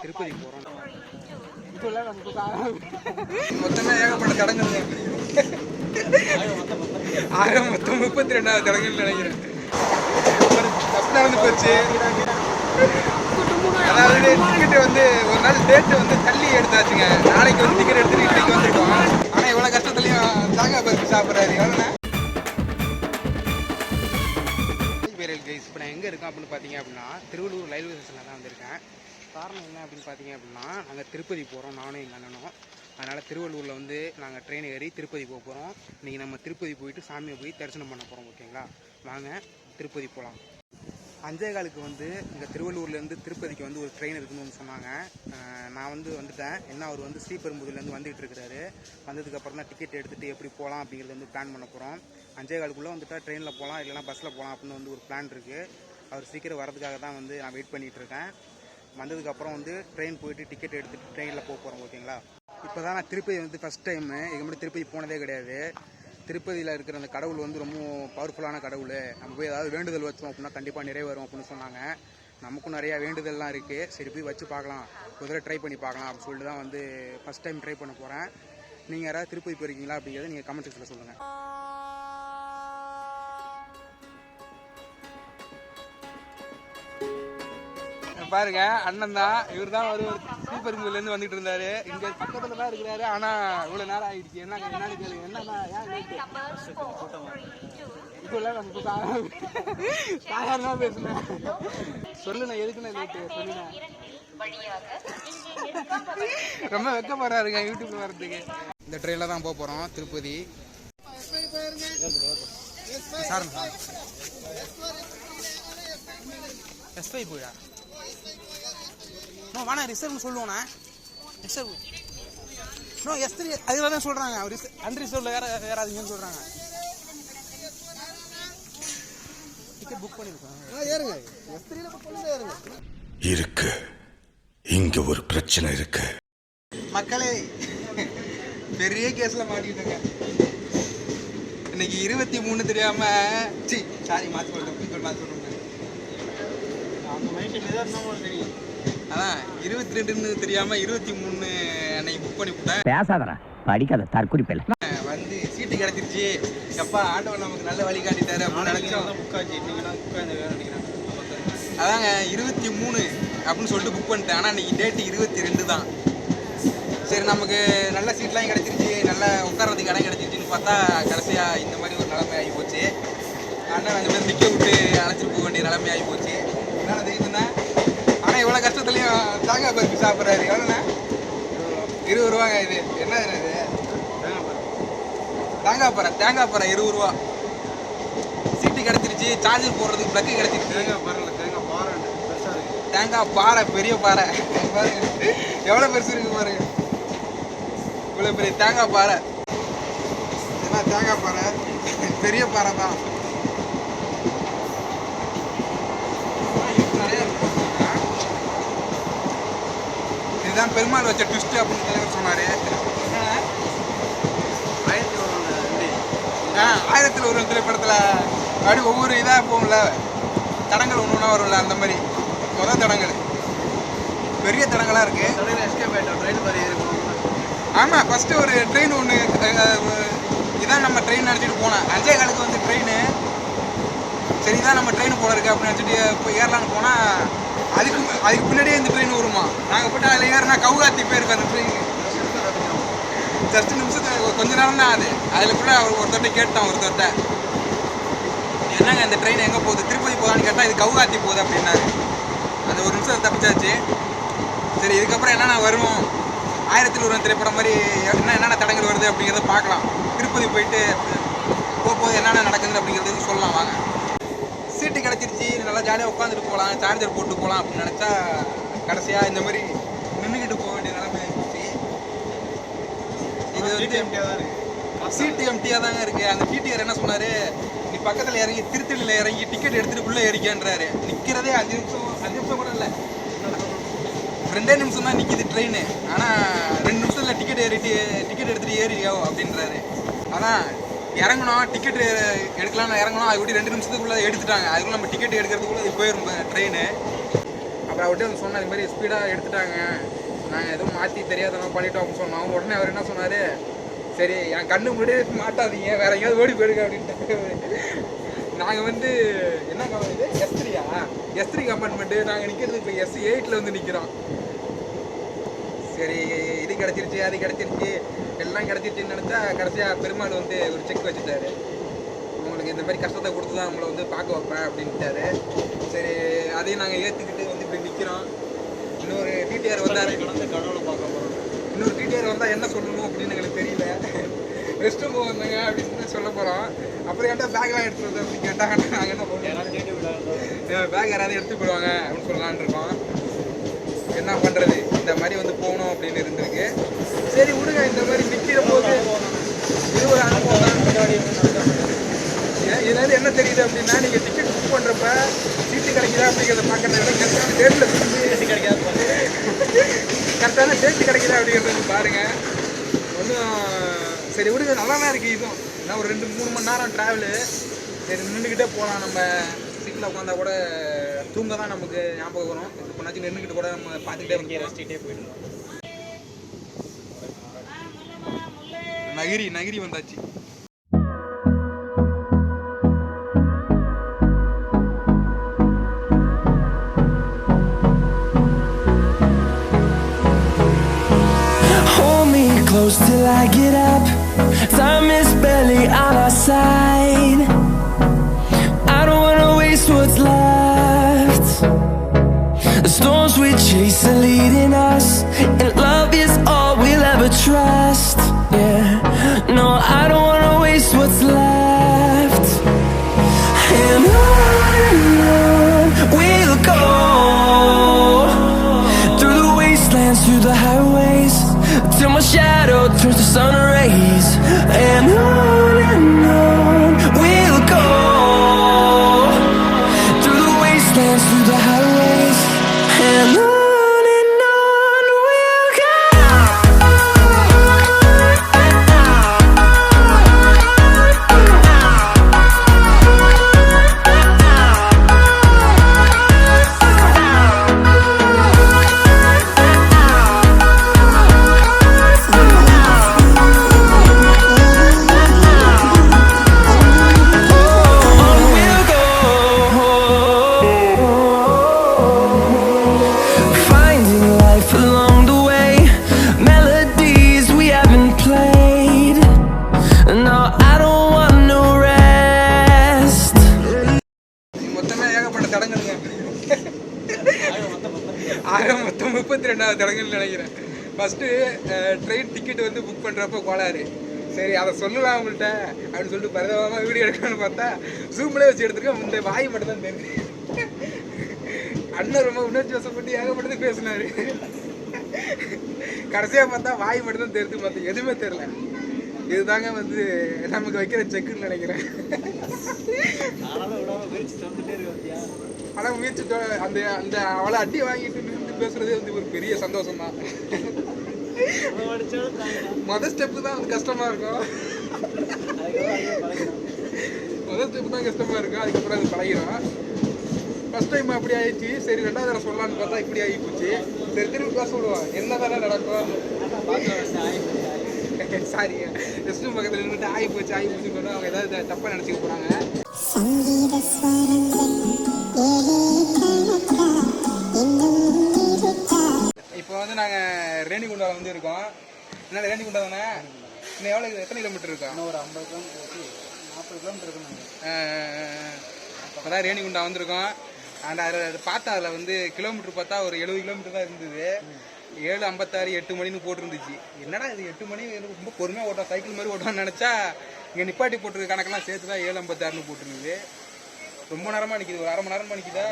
திருப்பதி போகிறோம். மொத்தமே ஏகப்பட்ட தடங்கள் மொத்தம் 32வது தடங்கள் நினைக்கிறேன். தப்பு நடந்து போச்சு. அதாவது டிக்கெட்டு வந்து ஒரு நாள் டேட்டு வந்து தள்ளி எடுத்தாச்சுங்க. நாளைக்கு வந்து டிக்கெட் எடுத்துட்டு இன்றைக்கு வந்துருக்கோம். ஆனால் இவ்வளோ கஷ்டத்துலையும் தாங்க பருப்பு சாப்பிட்றாரு. எவ்வளோண்ணா கைஸ், இப்போ நான் எங்கே இருக்கேன் அப்படின்னு பார்த்தீங்க அப்படின்னா திருவள்ளூர் ரயில்வே ஸ்டேஷனில் தான் வந்திருக்கேன். காரணம் என்ன அப்படின்னு பார்த்தீங்க அப்படின்னா நாங்கள் திருப்பதி போகிறோம், நானும் எங்கள் அண்ணனும். அதனால் திருவள்ளூரில் வந்து நாங்கள் ட்ரெயின் ஏறி திருப்பதி போக போகிறோம். இன்றைக்கி நம்ம திருப்பதி போயிட்டு சாமியை போய் தரிசனம் பண்ண போகிறோம். ஓகேங்களா, வாங்க திருப்பதி போகலாம். 5:15க்கு வந்து இங்கே திருவள்ளூர்லேருந்து திருப்பதிக்கு வந்து ஒரு ட்ரெயின் இருக்குன்னு சொன்னாங்க. நான் வந்துட்டேன். என்ன அவர் வந்து ஸ்ரீபெரும்புதூர்லேருந்து வந்துகிட்டு இருக்கிறாரு. வந்ததுக்கப்புறம் தான் டிக்கெட் எடுத்துகிட்டு எப்படி போகலாம் அப்படிங்கிறது வந்து பிளான் பண்ண போகிறோம். 5:15க்குள்ளே வந்துட்டால் ட்ரெயினில் போகலாம், இல்லைனா பஸ்ஸில் போகலாம் அப்படின்னு வந்து ஒரு பிளான் இருக்குது. அவர் சீக்கிரம் வரதுக்காக தான் வந்து நான் வெயிட் பண்ணிகிட்ருக்கேன். வந்ததுக்கப்புறம் வந்து ட்ரெயின் போயிட்டு டிக்கெட் எடுத்துகிட்டு ட்ரெயினில் போக போகிறோம். ஓகேங்களா, இப்போ தான் நான் திருப்பதி வந்து ஃபஸ்ட் டைமு. இதுக்கு முன்னாடி திருப்பதி போனதே கிடையாது. திருப்பதியில் இருக்கிற அந்த கடவுள் வந்து ரொம்ப பவர்ஃபுல்லான கடவுள். நம்ம போய் ஏதாவது வேண்டுதல் வச்சோம் அப்படின்னா கண்டிப்பாக நிறைவேறும் அப்படின்னு சொன்னாங்க. நமக்கும் நிறையா வேண்டுதல்லாம் இருக்குது. சரி போய் வச்சு பார்க்கலாம், ஒரு தடவை ட்ரை பண்ணி பார்க்கலாம் அப்படின்னு சொல்லிட்டு தான் வந்து ஃபஸ்ட் டைம் ட்ரை பண்ண போகிறேன். நீங்கள் யாராவது திருப்பதி போயிருக்கீங்களா அப்படிங்கிறத நீங்கள் கமெண்ட் செக்ஷனில் சொல்லுங்கள். பாருங்க, அண்ணன் தான். இவர் தான் ஒரு ஸ்ரீபெரும்புதூர்லேருந்து வந்துட்டு இருந்தாரு. இங்கே பக்கத்தில் தான் இருக்கிறாரு. ஆனால் இவ்வளோ நேரம் ஆகிடுச்சு. என்னன்னு கேளுங்க. என்னன்னா சாதாரணமாக பேசுனேன். சொல்லுண்ணா, எதுக்குண்ணா லேட்டு சொல்லுண்ணா. ரொம்ப வெக்கப்படுறாருங்க யூடியூப்ல வர்றதுக்கு. இந்த ட்ரெயினில் தான் போக போகிறோம் திருப்பதி. சார் எஸ்ஐ போயா நோ வேணா ரிசர்வ்னு சொல்லுவோண்ணா. ரிசர்வ் நோ எஸ்3 அதுதான் தான் சொல்கிறாங்க. அன்ரிசர்வில் ஏறாதீங்கன்னு சொல்கிறாங்க. டிக்கெட் புக் பண்ணியிருக்கோம். ஏறுங்க, எஸ்3ல புக் பண்ணி ஏறுங்க. இருக்கு, இங்க ஒரு பிரச்சனை இருக்கு. மக்களே, பெரிய கேஸில் மாட்டிக்கிட்டாங்க. இன்னைக்கு 23 தெரியாம சாரி மாற்றி சொல்லுங்க. தெரியும், அதான் 22ன்னு தெரியாம 23 அன்னைக்கு புக் பண்ணி விட்டேன். பேசாதடா, படிக்காத தற்குறிப்பில் வந்து சீட்டு கிடைச்சிருச்சு. எப்பா ஆட்டோவில் நமக்கு நல்ல வழி காட்டிட்டாரு அப்படின்னு நினைச்சோம். அதாங்க 23 அப்படின்னு சொல்லிட்டு புக் பண்ணிட்டேன். ஆனால் இன்னைக்கு டேட்டு 22 தான். சரி, நமக்கு நல்ல சீட்லாம் கிடைச்சிருச்சு, நல்ல உட்காரத்துக்கு இடம் கிடைச்சிருச்சுன்னு பார்த்தா கடைசியாக இந்த மாதிரி ஒரு நிலைமை ஆகி போச்சு. அண்ணன் அந்த மாதிரி நிற்க விட்டு அழைச்சிட்டு போக வேண்டிய நிலைமை ஆகி போச்சு. என்னென்ன தெரியுதுன்னா, ஆனால் இவ்வளோ கஷ்டத்துலையும் தேங்காய் பருப்பு சாப்பிட்றாரு. எவ்வளோண்ணா? 20 ரூபாங்க. இது என்ன இது? தேங்காய் பாறை 20 ரூபா. சீட்டு கிடச்சிருச்சு, சார்ஜர் போடுறதுக்கு ப்ளக்கு கிடச்சிருச்சு. தேங்காய் பாறை பெரிய பாறை பாருங்க, எவ்வளோ பெருசு இருக்கு பாருங்க. இவ்வளோ பெரிய தேங்காய் பாறை. ஏன்னா தேங்காய் பாறை பெரிய பாறை தான். இதுதான் பெருமாள் வச்ச ட்விஸ்ட் அப்படின்னு தலைவர் சொன்னார். 1000ல் ஒரு திரைப்படத்தில் அப்படி ஒவ்வொரு இதாக போகும்ல, தடங்கள் ஒன்று ஒன்றா வரும்ல, அந்த மாதிரி முதல் தடங்கள் பெரிய தடங்களாக இருக்குது. ஆமாம், ஃபஸ்ட்டு ஒரு ட்ரெயின் ஒன்று இதான் நம்ம ட்ரெயின் நினச்சிட்டு போனேன். 5:15க்கு வந்து ட்ரெயின். சரி, தான் நம்ம ட்ரெயின் போல இருக்குது அப்படின்னு நினச்சிட்டு போய் ஏறலான்னு போனால் அதுக்கு பின்னாடியே இந்த ட்ரெயின் வருமா. நாங்கள் போய்ட்டு அதில் ஏறினா கவுகாத்தி போயிருக்கு அந்த ட்ரெயின். ஜஸ்ட் நிமிஷத்துக்கு கொஞ்ச நேரம் தான் அது. அதில் கூட அவர் ஒருத்தர்கிட்ட கேட்டோம், ஒருத்தர்கிட்ட என்னங்க இந்த ட்ரெயின் எங்கே போகுது, திருப்பதி போதான்னு கேட்டால் இது கவுகாத்தி போகுது அப்படின்னாரு. அந்த ஒரு நிமிஷம் தப்பிச்சாச்சு. சரி, இதுக்கப்புறம் என்னென்ன வரும், 1000ல் ஒரு திரைப்படம் மாதிரி என்னென்ன தடங்கள் வருது அப்படிங்கிறத பார்க்கலாம். திருப்பதி போயிட்டு போகும்போது என்னென்ன நடக்குது அப்படிங்கிறது சொல்லலாம். வாங்க. சீட்டு கிடச்சிருச்சு, நல்லா ஜாலியாக உட்காந்துட்டு போகலாம், சார்ஜர் போட்டு போகலாம் அப்படின்னு நினச்சா கடைசியாக இந்த மாதிரி நின்றுக்கிட்டு போக வேண்டிய நிலைமை ஆகிடுச்சு. இது வந்து சீட்டு எம்டியாக தாங்க இருக்குது. அந்த டிடிஆர் என்ன சொன்னார், நீ பக்கத்தில் இறங்கி திருத்தணியில் இறங்கி டிக்கெட் எடுத்துகிட்டு உள்ளே ஏறிக்கான்றாரு. நிற்கிறதே 5 நிமிஷம் கூட இல்லை, 2 நிமிஷம் தான் நிற்கிது ட்ரெயின். ஆனால் 2 நிமிஷத்தில் டிக்கெட் எடுத்துகிட்டு ஏறியோ அப்படின்றாரு. அதான் இறங்கணும், டிக்கெட் எடுக்கலாம்னு இறங்கணும், அது கூட 2 நிமிஷத்துக்குள்ளே எடுத்துட்டாங்க. அதுக்குள்ளே நம்ம டிக்கெட் எடுக்கிறதுக்குள்ளே அது போயிடும் ட்ரெயின். அப்புறம் அப்புறம் அவர்கிட்ட வந்து சொன்னேன், இது மாதிரி ஸ்பீடாக எடுத்துட்டாங்க, நாங்கள் எதுவும் மாற்றி தெரியாதவங்க பண்ணிட்டோம் அப்படின்னு சொன்னோம். உடனே அவர் என்ன சொன்னார், சரி என் கண்ணு முன்னாடியே மாட்டாதீங்க, வேறு எங்கேயாவது ஓடி போயிடுங்க அப்படின்ட்டு. நாங்கள் வந்து என்ன இது S3 கம்பார்ட்மெண்ட்டு, நாங்கள் நிற்கிறது இப்போ S8 வந்து நிற்கிறோம். சரி இது கிடச்சிருச்சு அது கிடச்சிருச்சு எல்லாம் கிடச்சிருச்சுன்னு நினச்சா கடைசியாக பெருமாள் வந்து ஒரு செக் வச்சுட்டாரு, உங்களுக்கு இந்த மாதிரி கஷ்டத்தை கொடுத்து தான் நம்மளை வந்து பார்க்க வைப்பேன் அப்படின்ட்டாரு. சரி அதையும் நாங்கள் ஏற்றுக்கிட்டு வந்து இப்படி நிற்கிறோம். இன்னொரு டிடிஆர் வந்தார், கடவுளை பார்க்க போகிறோம். இன்னொரு டிடிஆர் வந்தால் என்ன சொல்லணும் அப்படின்னு எங்களுக்கு தெரியல. ரெஸ்ட் ரூம் வந்தாங்க அப்படின்னு சொல்ல போகிறோம். அப்புறம் ஏன்டா பேக்லாம் எடுத்துகிட்டு வந்து அப்படின்னு கேட்டாங்கன்னா நாங்கள் என்ன பண்ணுவோம், பேக் யாராவது எடுத்து போடுவாங்க அப்படின்னு சொல்லலான்னு இருக்கோம். என்ன பண்ணுறது, இந்த மாதிரி வந்து போகணும் அப்படின்னு இருந்திருக்கு. சரி விடுங்க, இந்த மாதிரி நிற்கிற போது இது ஒரு அனுபவம் தான். இதனால என்ன தெரியுது அப்படின்னா, நீங்கள் டிக்கெட் புக் பண்ணுறப்ப சீட்டு கிடைக்குதா அப்படிங்கிறத பார்க்கறத விட கரெக்டான டேட்டில் கரெக்டான டேட்டு கிடைக்குதா அப்படிங்கிறத பாருங்கள். ஒன்றும் சரி விடுங்க, நல்லா தான் இருக்குது. இதுவும் ஏன்னா ஒரு 2-3 மணி நேரம் ட்ராவலு. சரி நின்றுக்கிட்டே போகலாம், நம்ம சீட்டில் உட்காந்தா கூட தூங்க தான் நமக்கு ஞாபகம் வரும். இது பண்ணாச்சு நின்றுக்கிட்டு கூட நம்ம பார்த்துக்கிட்டே ரசிச்சுக்கிட்டே போயிடணும். நகிரி வந்தாச்சு. Close till I get up, time is barely on our side. I don't wanna waste what's left. The storms we chase are leading us, and love is all we'll ever trust. Yeah, no, I don't wanna waste what's left. And on we'll go, through the wastelands, through the highways, till my shadow turns to sun rays. And on we'll go, through the wastelands, through the highways. And on we'll go. மொத்தம் 32வது தடங்கள்னு நினைக்கிறேன். First train ticket வந்து book பண்ணுறப்போ கோளாறு. சரி அதை சொல்லலாம் அவங்கள்ட்ட அப்படின்னு சொல்லிட்டு பரதமாக வீடியோ எடுக்கணும்னு பார்த்தா ஜூம்லேயே வச்சு எடுத்துருக்கேன். இந்த வாய் மட்டும் தான் தெரியுது. அண்ணன் ரொம்ப உணர்ச்சி வசப்பட்டு ஏகப்பட்டது பேசினார். கடைசியாக பார்த்தா வாய் மட்டும் தான் தெரிஞ்சு பார்த்தா எதுவுமே தெரில. இதுதாங்க வந்து நமக்கு வைக்கிற செக்குன்னு நினைக்கிறேன். ஆனால் முயற்சி அந்த அந்த அவளை அடி வாங்கிட்டு நின்று பேசுறதே வந்து ஒரு பெரிய சந்தோஷம் தான். மொதல் ஸ்டெப்பு தான் வந்து கஷ்டமா இருக்கும். முதல் ஸ்டெப்பு தான் கஷ்டமா இருக்கும், அதுக்கப்புறம் அது பழகிடும். ஃபர்ஸ்ட் டைம் அப்படி ஆயிடுச்சு. சரி 2வது தடவை சொல்லலான்னு பார்த்தா இப்படி ஆகி போச்சு. சரி திரும்பி பேச விடுவோம், என்ன தானே நடக்கும். சாரிங்க, ரெஸ்ட் ரூம் பக்கத்தில் நின்றுட்டு ஆகி போச்சுன்னு சொன்னால் அவங்க ஏதாவது தப்பாக நினச்சிக்க போகிறாங்க. இப்போ வந்து நாங்கள் ரேணிகுண்டாவில் வந்து இருக்கோம். என்ன ரேணிகுண்டா தானே? இன்னும் எத்தனை கிலோமீட்டர் இருக்கோம்? இன்னும் ஒரு 50 கிலோமீட்டர் 40 கிலோமீட்டர் இருக்கணும். அப்போ தான் ரேணிகுண்டா வந்திருக்கோம். அண்ட் அதில் பார்த்தா அதில் வந்து கிலோமீட்டர் பார்த்தா ஒரு 70 கிலோமீட்டர் தான் இருந்தது. 7:56 8 மணின்னு போட்டிருந்துச்சு. என்னடா இது 8 மணி ரொம்ப பொறுமையாக ஓட்டா, சைக்கிள் மாதிரி ஓட்டான்னு நினச்சா இங்கே நிப்பாட்டி போட்டிருக்க கணக்கெல்லாம் சேர்த்து தான் 7:56ன்னு போட்டிருந்தது. ரொம்ப நேரமாக நிற்கிது, ஒரு 1/2 மணி நேரமாக நிற்கிதா.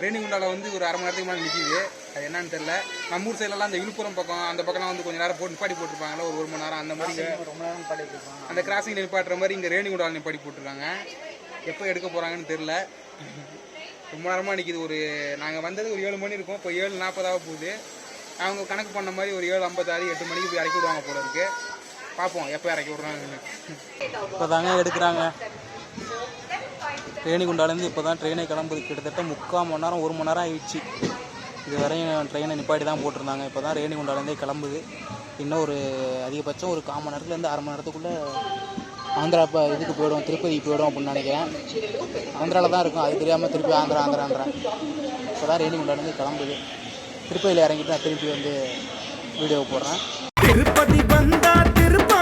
ரேணிகுண்டாவில் வந்து ஒரு 1/2 மணி நேரத்துக்கு மேலே நிற்கிது. அது என்னன்னு தெரில. நம்ம ஊர் சைட்லலாம் அந்த விழுப்புரம் பக்கம் அந்த பக்கம்லாம் வந்து கொஞ்சம் நேரம் போட்டு நிப்பாட்டி போட்டிருப்பாங்களா, ஒரு 1 மணி நேரம் அந்த மாதிரி ரொம்ப நேரம் நிப்பாட்டி போட்டுருப்பாங்க. அந்த கிராசிங்கில் நிப்பாட்டுற மாதிரி இங்கே ரேணிகுண்டாவில் நிப்பாட்டி போட்டிருக்காங்க. எப்போ எடுக்க போகிறாங்கன்னு தெரில. ரொம்ப நேரமாக நிற்கிது. ஒரு நாங்கள் வந்தது ஒரு 7 மணி இருக்கும், இப்போ 7:40 போகுது. அவங்க கணக்கு பண்ண மாதிரி ஒரு 7:56 8 மணிக்கு போய் இறக்கி விடுவாங்க போல இருக்கு. பார்ப்போம் எப்போ இறக்கி விட்றாங்கன்னு. இப்போ தாங்க எடுக்கிறாங்க. ரேணிகுண்டாலேருந்து இப்போ தான் ட்ரெயினே கிளம்புது. கிட்டத்தட்ட 3/4 மணி நேரம் 1 மணி நேரம் ஆயிடுச்சு. இது வரையும் ட்ரெயினை நிப்பாட்டி தான் போட்டிருந்தாங்க. இப்போ தான் ரேணிகுண்டாலேருந்தே கிளம்புது. இன்னும் ஒரு அதிகபட்சம் ஒரு 1/4 மணி நேரத்துலேருந்து அரை மணி நேரத்துக்குள்ளே ஆந்திரா இப்போ இதுக்கு போய்டும், திருப்பதிக்கு போய்டும் அப்படின்னு நினைக்கிறேன். ஆந்திராவில் தான் இருக்கும், அது தெரியாமல் திருப்பி ஆந்திரா. இப்போ தான் ரேணிகுண்டாலேருந்து கிளம்புது. திருப்பதியில் இறங்கிட்டு நான் திருப்பி வந்து வீடியோ போடுறேன். திருப்பதி வந்தா திருப்பதி